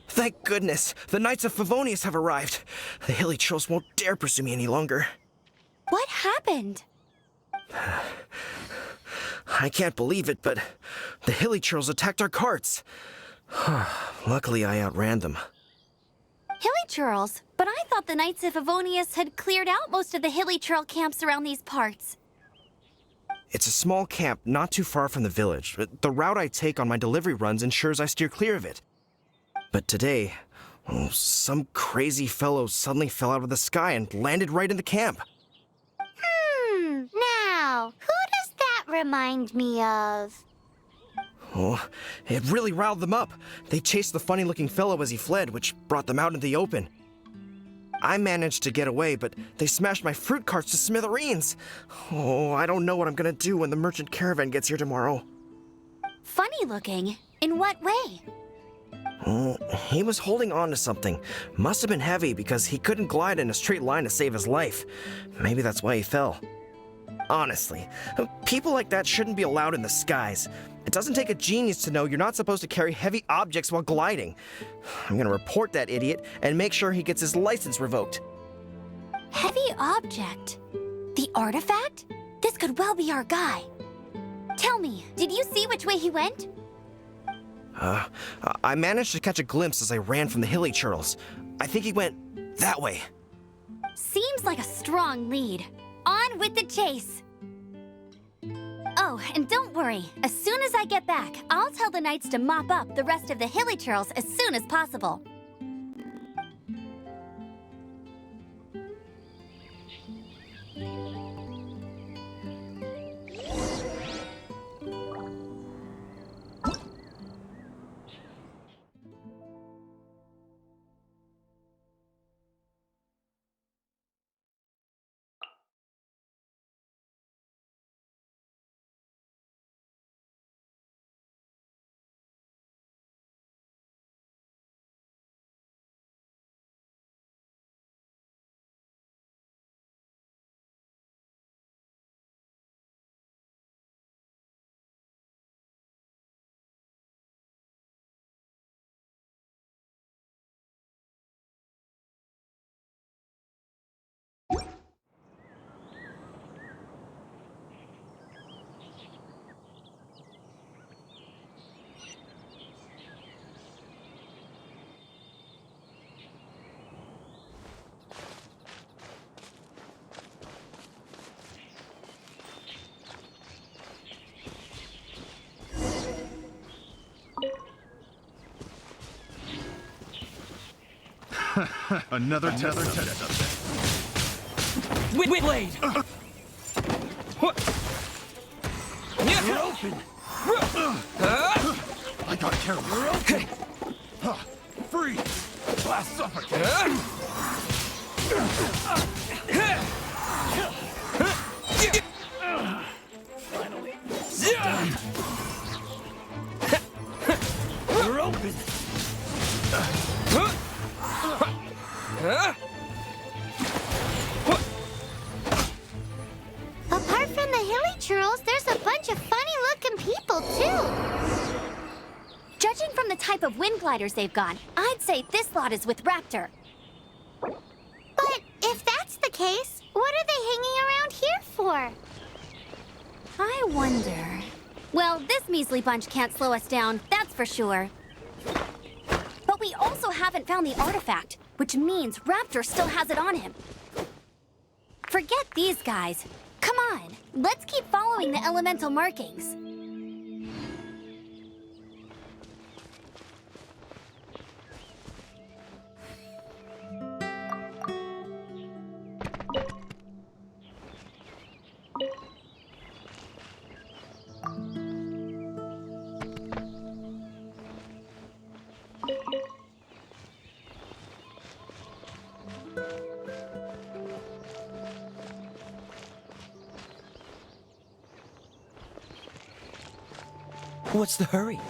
Thank goodness, the Knights of Favonius have arrived. The hilly trolls won't dare pursue me any longer. What happened? I can't believe it, but the hilly trolls attacked our carts. Luckily, I outran them. Hilly churls? But I thought the Knights of Favonius had cleared out most of the hilly churl camps around these parts. It's a small camp not too far from the village. The route I take on my delivery runs ensures I steer clear of it. But today, some crazy fellow suddenly fell out of the sky and landed right in the camp. Now, who does that remind me of? Oh, it really riled them up. They chased the funny-looking fellow as he fled, which brought them out into the open. I managed to get away, but they smashed my fruit carts to smithereens. Oh, I don't know what I'm gonna do when the merchant caravan gets here tomorrow. Funny looking? In what way? He was holding on to something. Must have been heavy because he couldn't glide in a straight line to save his life. Maybe that's why he fell. Honestly, people like that shouldn't be allowed in the skies. It doesn't take a genius to know you're not supposed to carry heavy objects while gliding. I'm gonna report that idiot and make sure he gets his license revoked. Heavy object? The artifact? This could well be our guy. Tell me, did you see which way he went? I managed to catch a glimpse as I ran from the hilly churls. I think he went that way. Seems like a strong lead. On with the chase! Oh, and don't worry. As soon as I get back, I'll tell the knights to mop up the rest of the hilly churls as soon as possible. Another test. Blade! You're open! I got carried. You're open! Freeze! Blast suffocate! Finally. You're open! Apart from the hilly churls, there's a bunch of funny-looking people, too. Judging from the type of wind gliders they've got, I'd say this lot is with Raptor. But if that's the case, what are they hanging around here for? I wonder... Well, this measly bunch can't slow us down, that's for sure. But we also haven't found the artifact, which means Raptor still has it on him. Forget these guys. Come on, let's keep following the elemental markings. what's the hurry?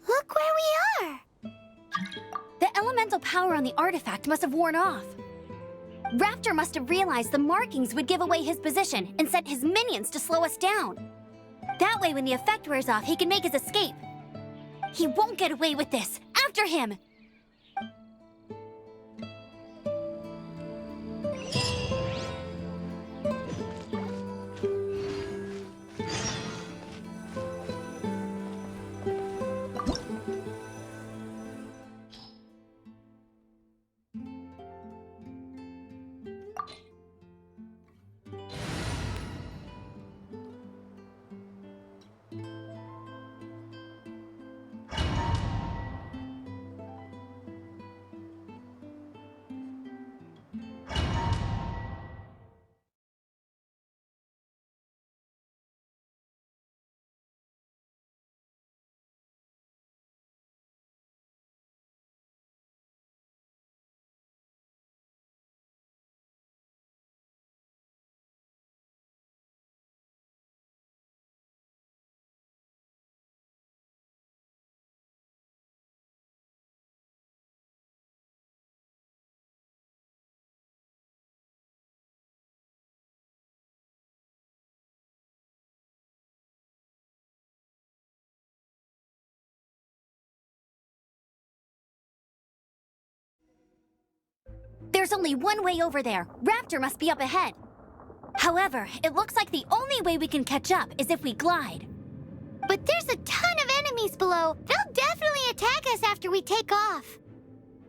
Look where we are! The elemental power on the artifact must have worn off. Raptor must have realized the markings would give away his position and sent his minions to slow us down. That way, when the effect wears off, he can make his escape. He won't get away with this. After him! There's only one way over there. Raptor must be up ahead. However, it looks like the only way we can catch up is if we glide. But there's a ton of enemies below. They'll definitely attack us after we take off.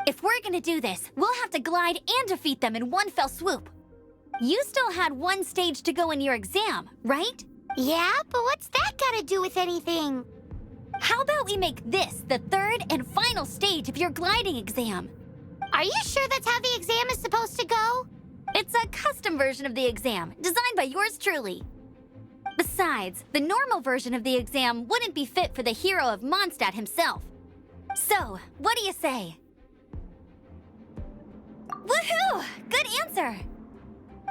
If we're gonna do this, we'll have to glide and defeat them in one fell swoop. You still had one stage to go in your exam, right? Yeah, but what's that gotta do with anything? How about we make this the third and final stage of your gliding exam? Are you sure that's how the exam is supposed to go? It's a custom version of the exam, designed by yours truly. Besides, the normal version of the exam wouldn't be fit for the hero of Mondstadt himself. So, what do you say? Woohoo! Good answer!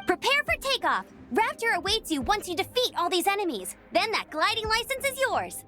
Prepare for takeoff. Raptor awaits you once you defeat all these enemies. Then that gliding license is yours.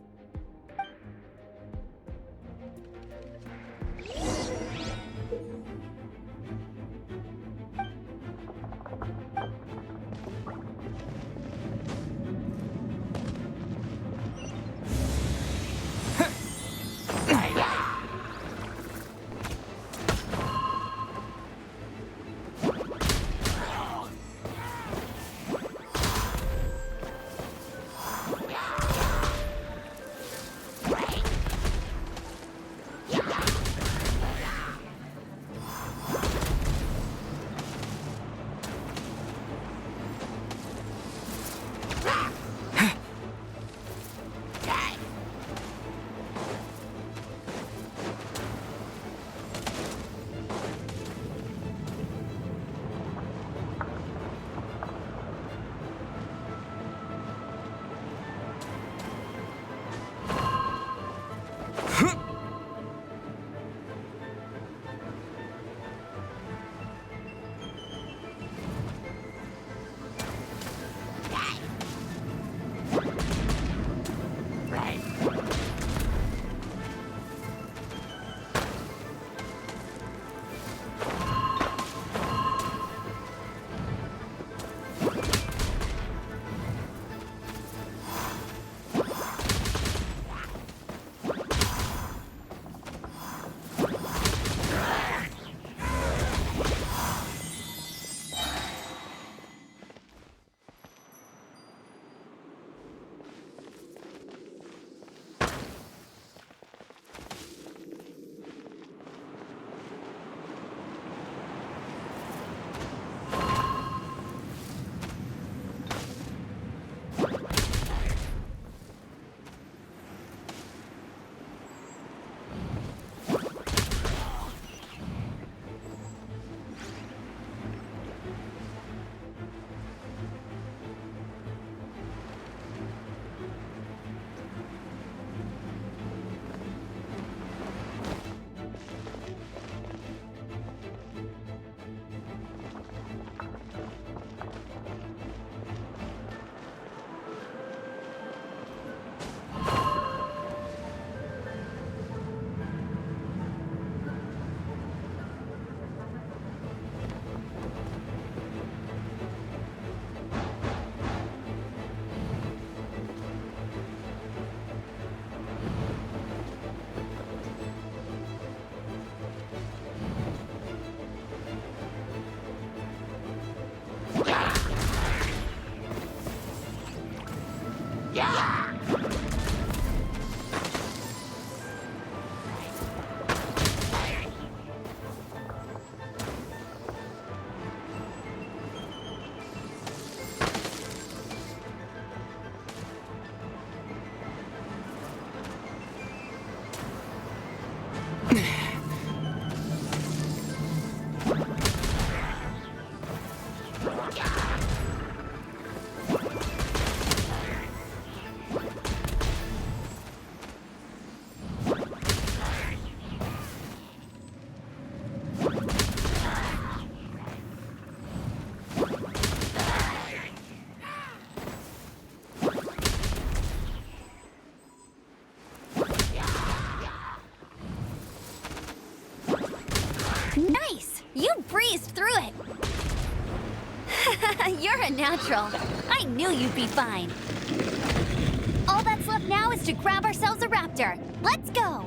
Nice! You breezed through it! You're a natural. I knew you'd be fine. All that's left now is to grab ourselves a raptor. Let's go!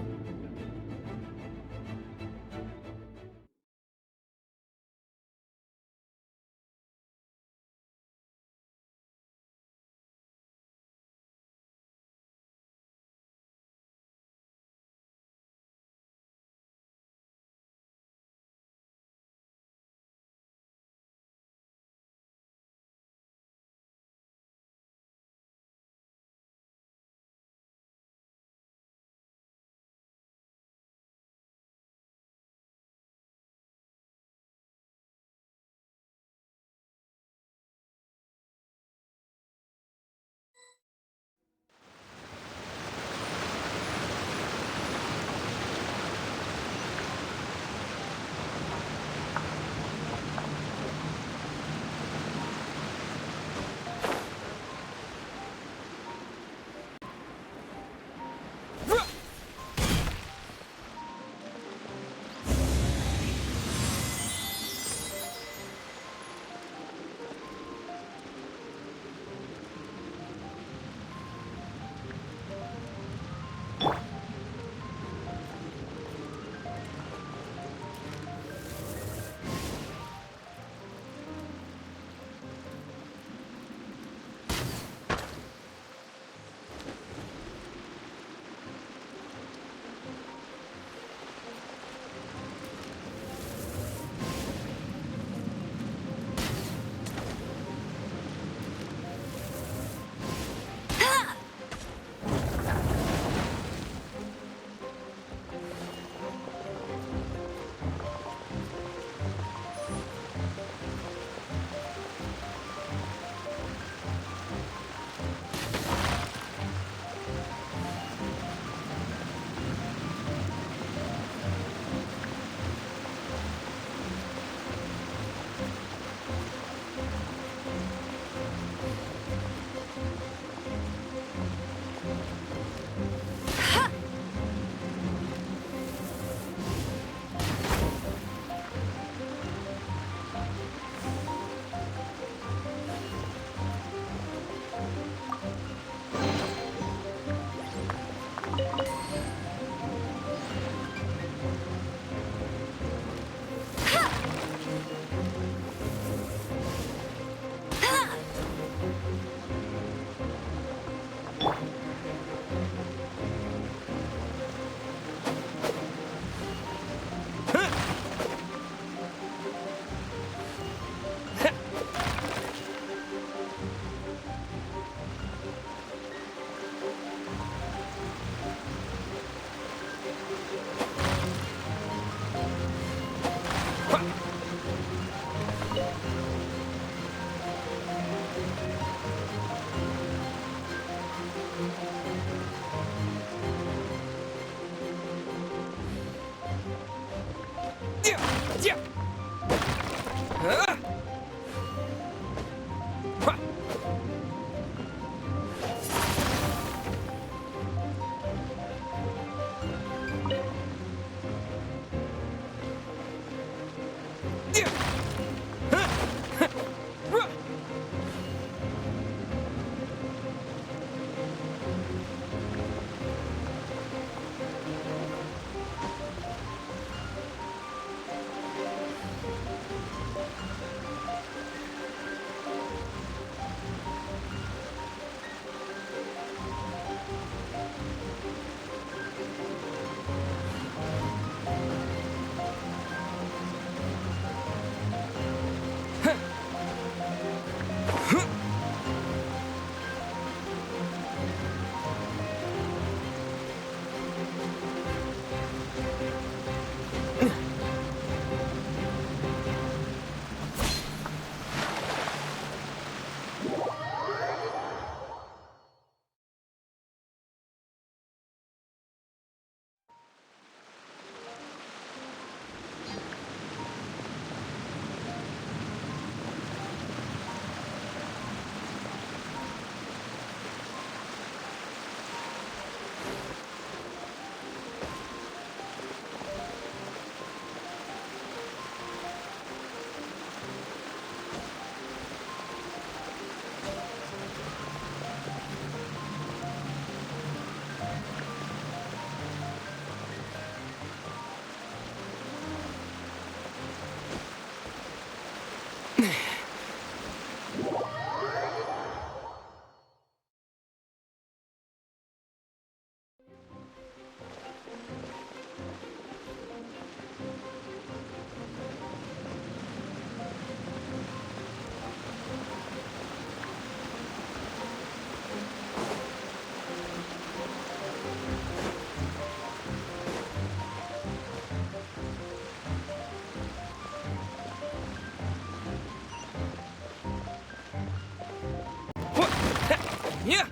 Yeah!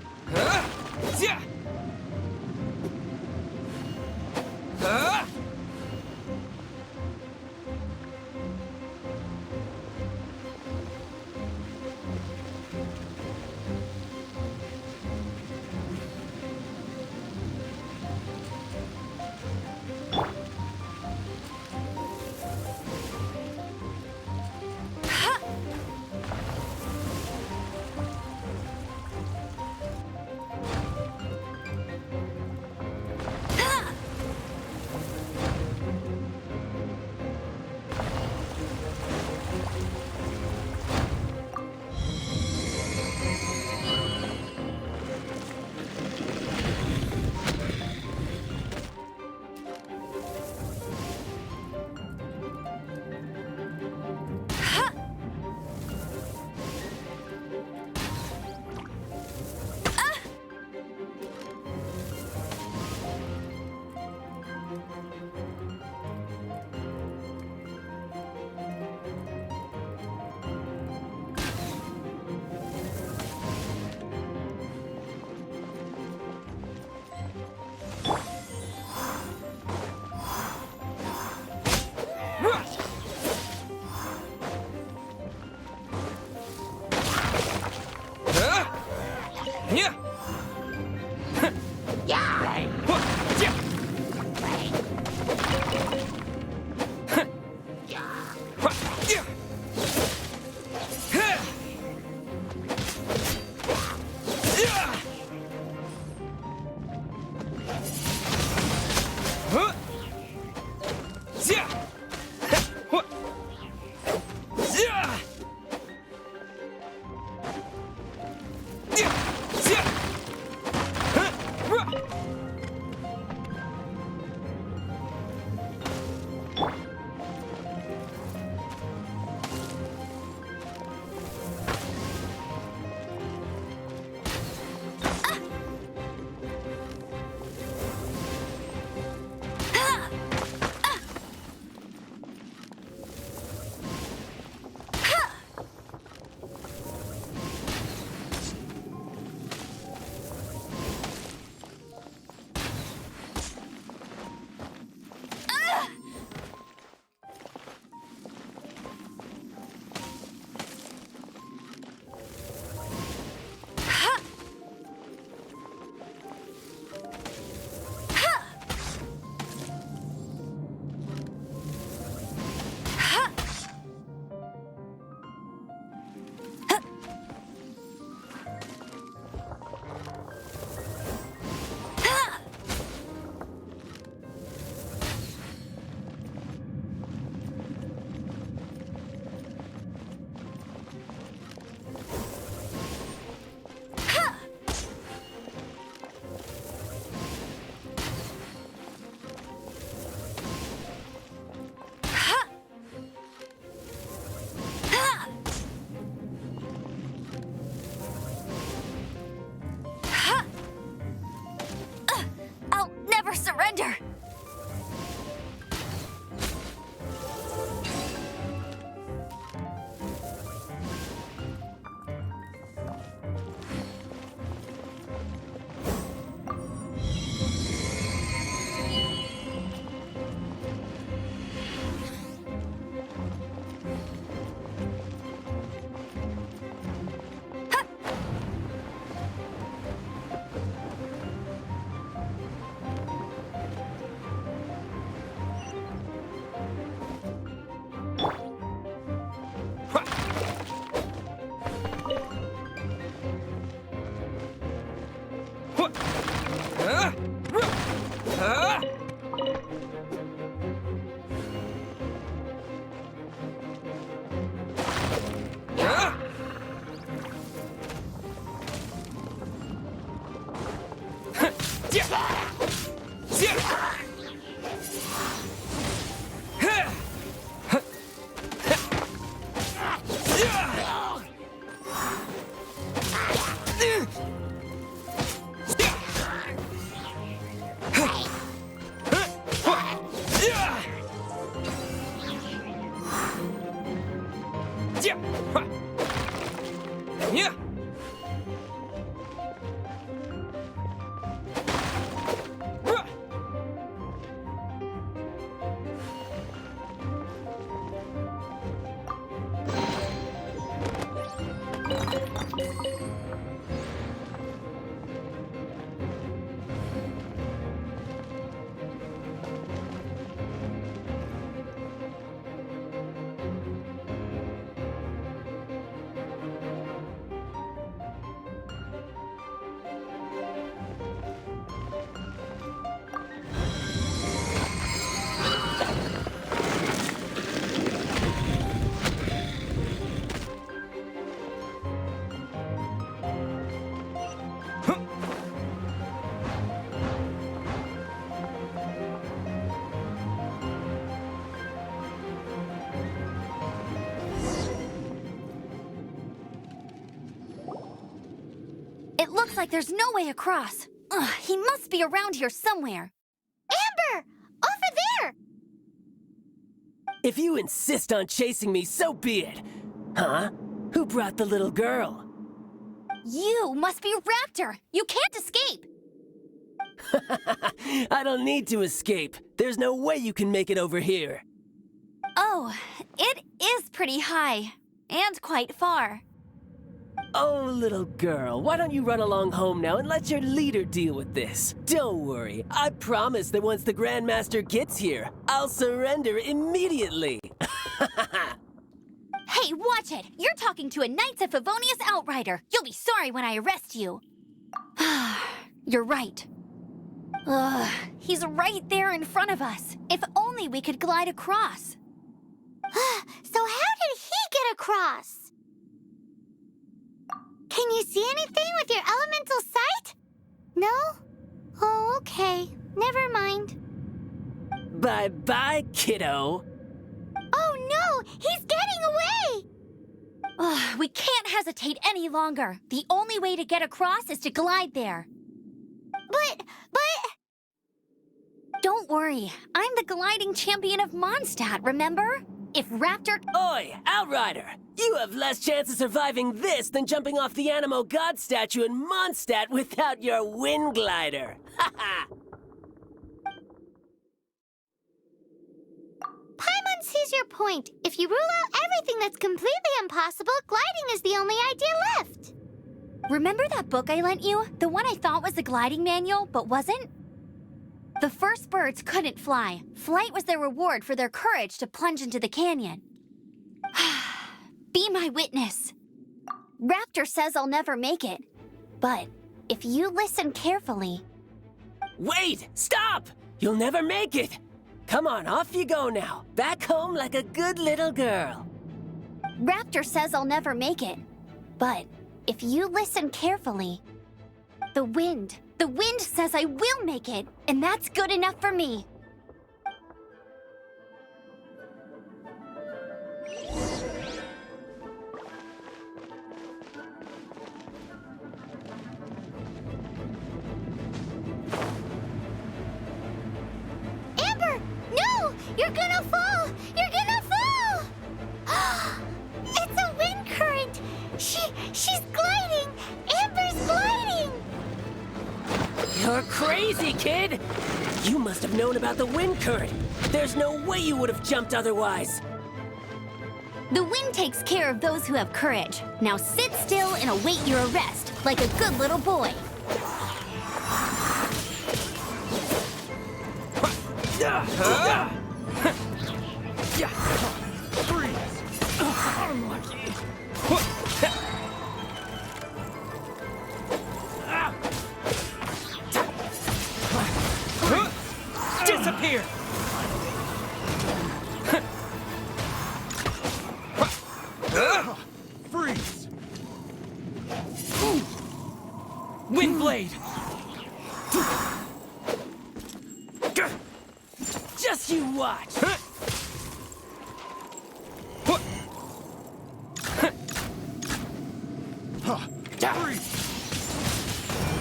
Yeah! Yeah! I'll never surrender! It looks like there's no way across. Ugh, he must be around here somewhere. Amber! Over there! If you insist on chasing me, so be it. Huh? Who brought the little girl? You must be Raptor. You can't escape. I don't need to escape. There's no way you can make it over here. Oh, it is pretty high. And quite far. Oh, little girl, why don't you run along home now and let your leader deal with this? Don't worry, I promise that once the Grandmaster gets here, I'll surrender immediately. Hey, watch it! You're talking to a Knights of Favonius outrider. You'll be sorry when I arrest you. You're right. Ugh, he's right there in front of us. If only we could glide across. So how did he get across? Can you see anything with your elemental sight? No? Oh, okay. Never mind. Bye-bye, kiddo. Oh no! He's getting away! Ugh, we can't hesitate any longer. The only way to get across is to glide there. But... Don't worry. I'm the gliding champion of Mondstadt, remember? If Raptor... Oi, Outrider! You have less chance of surviving this than jumping off the Animo God statue in Mondstadt without your wind glider. Ha-ha! Paimon sees your point. If you rule out everything that's completely impossible, gliding is the only idea left. Remember that book I lent you? The one I thought was the gliding manual, but wasn't? The first birds couldn't fly. Flight was their reward for their courage to plunge into the canyon. Be my witness. Raptor says I'll never make it. But if you listen carefully... Wait! Stop! You'll never make it! Come on, off you go now. Back home like a good little girl. Raptor says I'll never make it. But if you listen carefully... The wind says I will make it, and that's good enough for me. Amber! No! You're gonna fall! You're gonna fall! It's a wind current! She's gliding! Amber's gliding! You're crazy, kid! You must have known about the wind current. There's no way you would have jumped otherwise. The wind takes care of those who have courage. Now sit still and await your arrest, like a good little boy. Disappear! Freeze! Windblade! Just you watch!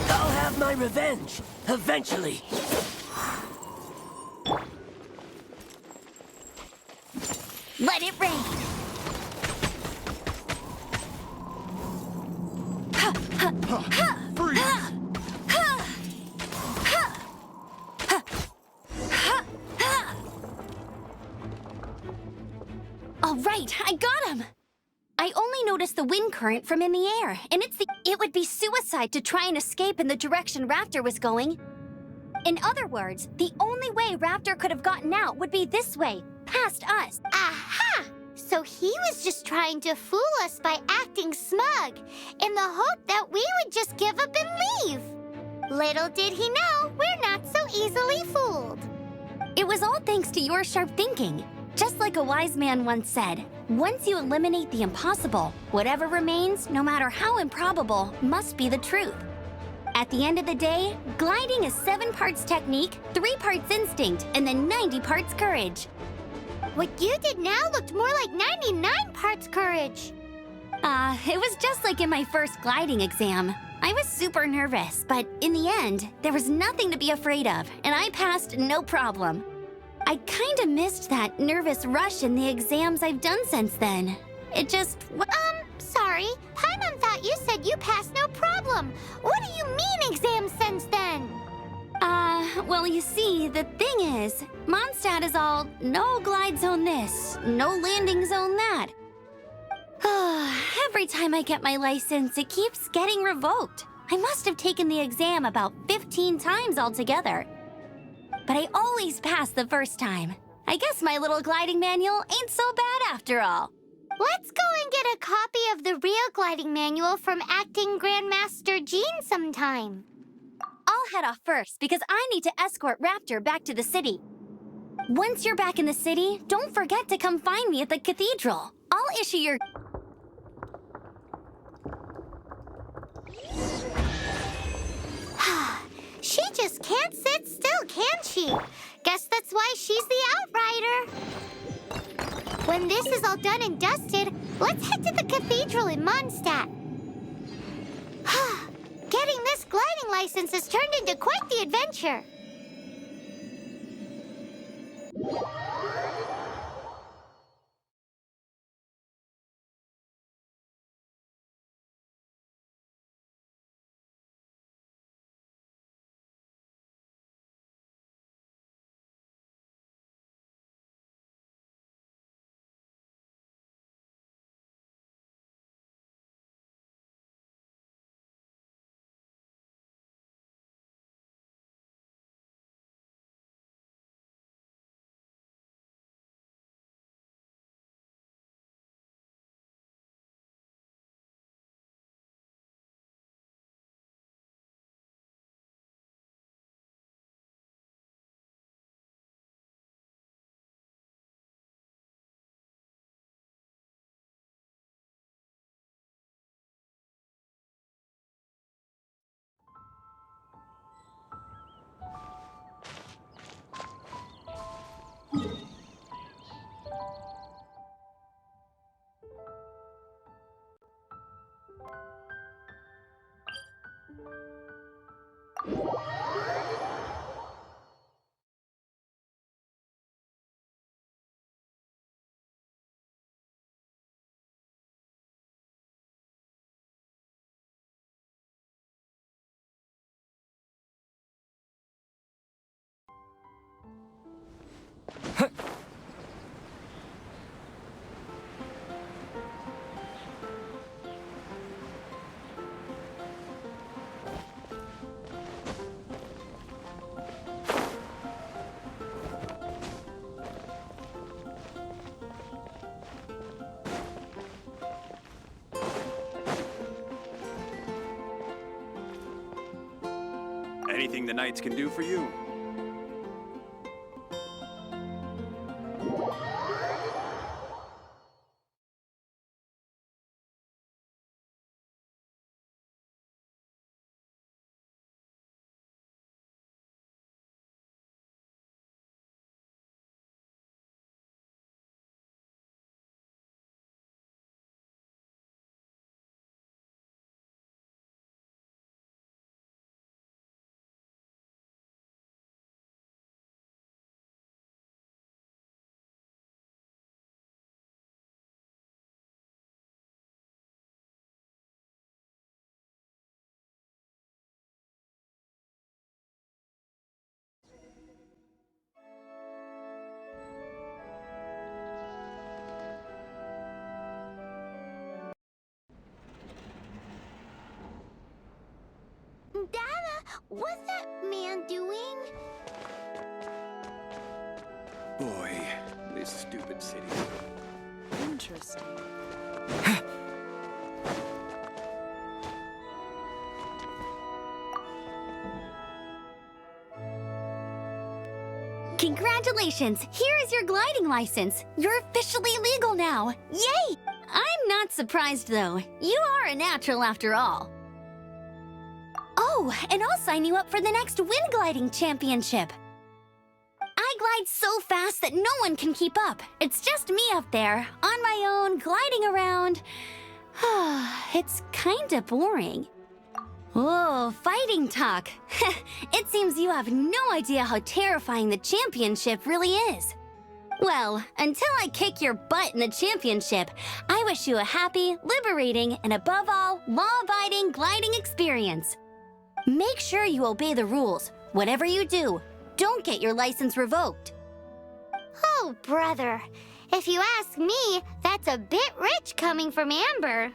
I'll have my revenge, eventually. Let it rain. Freeze! All right, I got him. I only notice the wind current from in the air, and it would be suicide to try and escape in the direction Raptor was going. In other words, the only way Raptor could have gotten out would be this way, past us. Aha! So he was just trying to fool us by acting smug, in the hope that we would just give up and leave. Little did he know, we're not so easily fooled. It was all thanks to your sharp thinking. Just like a wise man once said, once you eliminate the impossible, whatever remains, no matter how improbable, must be the truth. At the end of the day, gliding is 7 parts technique, 3 parts instinct, and then 90 parts courage. What you did now looked more like 99 parts courage. It was just like in my first gliding exam. I was super nervous, but in the end, there was nothing to be afraid of, and I passed no problem. I kinda missed that nervous rush in the exams I've done since then. It just... Sorry. Paimon thought you said you passed no problem. What do you mean exams since then? Well, you see, the thing is, Mondstadt is all no glide zone this, no landing zone that. Every time I get my license, it keeps getting revoked. I must have taken the exam about 15 times altogether. But I always pass the first time. I guess my little gliding manual ain't so bad after all. Let's go and get a copy of the real gliding manual from Acting Grandmaster Jean sometime. I'll head off first because I need to escort Raptor back to the city. Once you're back in the city, don't forget to come find me at the cathedral. I'll issue your... She just can't sit still, can she? Guess that's why she's the outrider. When this is all done and dusted, let's head to the cathedral in Mondstadt. Getting this gliding license has turned into quite the adventure. Anything the Knights can do for you? Dada, what's that man doing? Boy, this stupid city. Interesting. Congratulations! Here is your gliding license. You're officially legal now. Yay! I'm not surprised, though. You are a natural after all. Oh, and I'll sign you up for the next wind gliding championship. I glide so fast that no one can keep up. It's just me up there, on my own, gliding around. It's kinda boring. Oh, fighting talk. It seems you have no idea how terrifying the championship really is. Well, until I kick your butt in the championship, I wish you a happy, liberating, and above all, law-abiding gliding experience. Make sure you obey the rules. Whatever you do, don't get your license revoked. Oh, brother. If you ask me, that's a bit rich coming from Amber.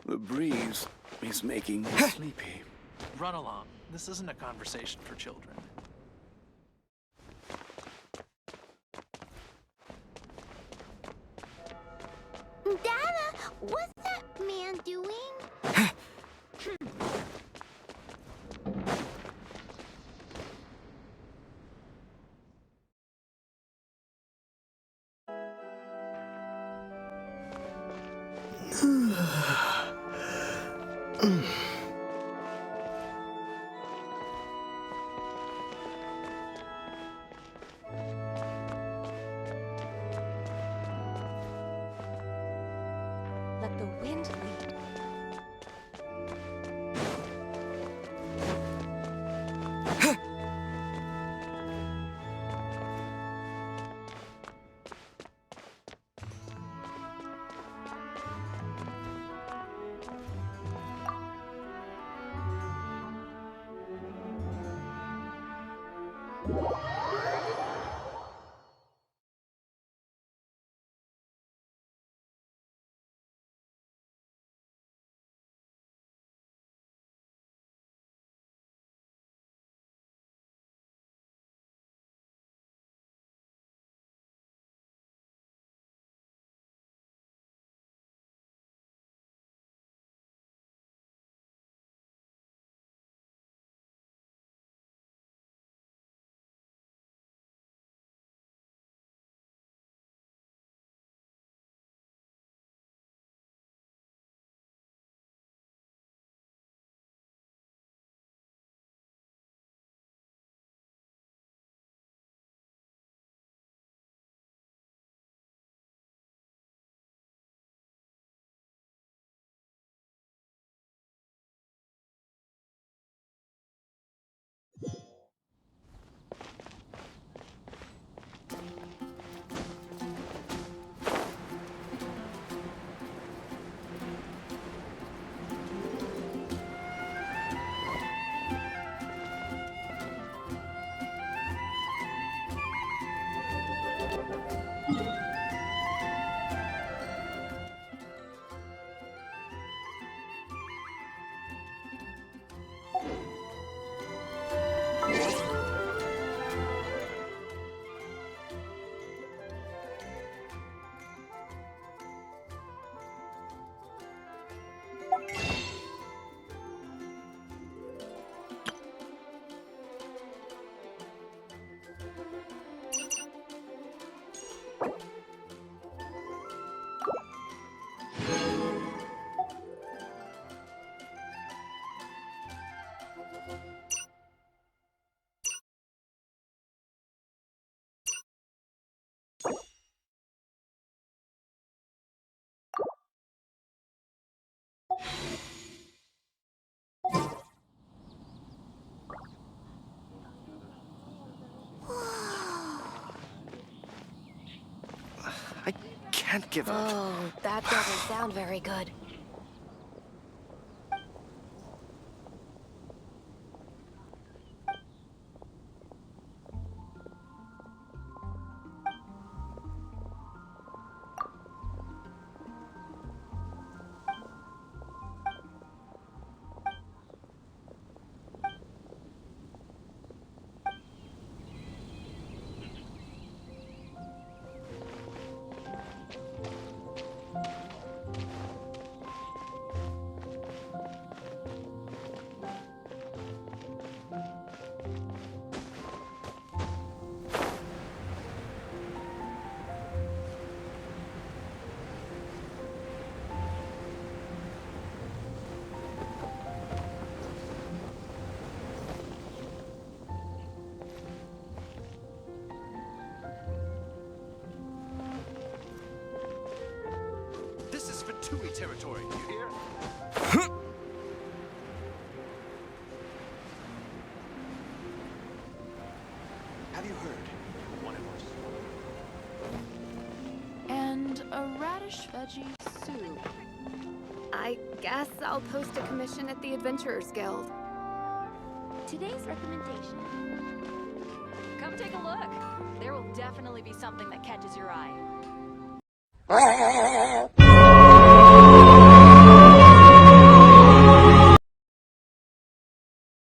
The breeze is making me sleepy. Run along. This isn't a conversation for children. Dada, what's that man doing? Let the wind lead. can't give up. Oh, that doesn't sound very good. This is Fatui territory, you hear? Have you heard? One of us. And a radish veggie soup. I guess I'll post a commission at the Adventurers Guild. Today's recommendation. Come take a look. There will definitely be something that catches your eye.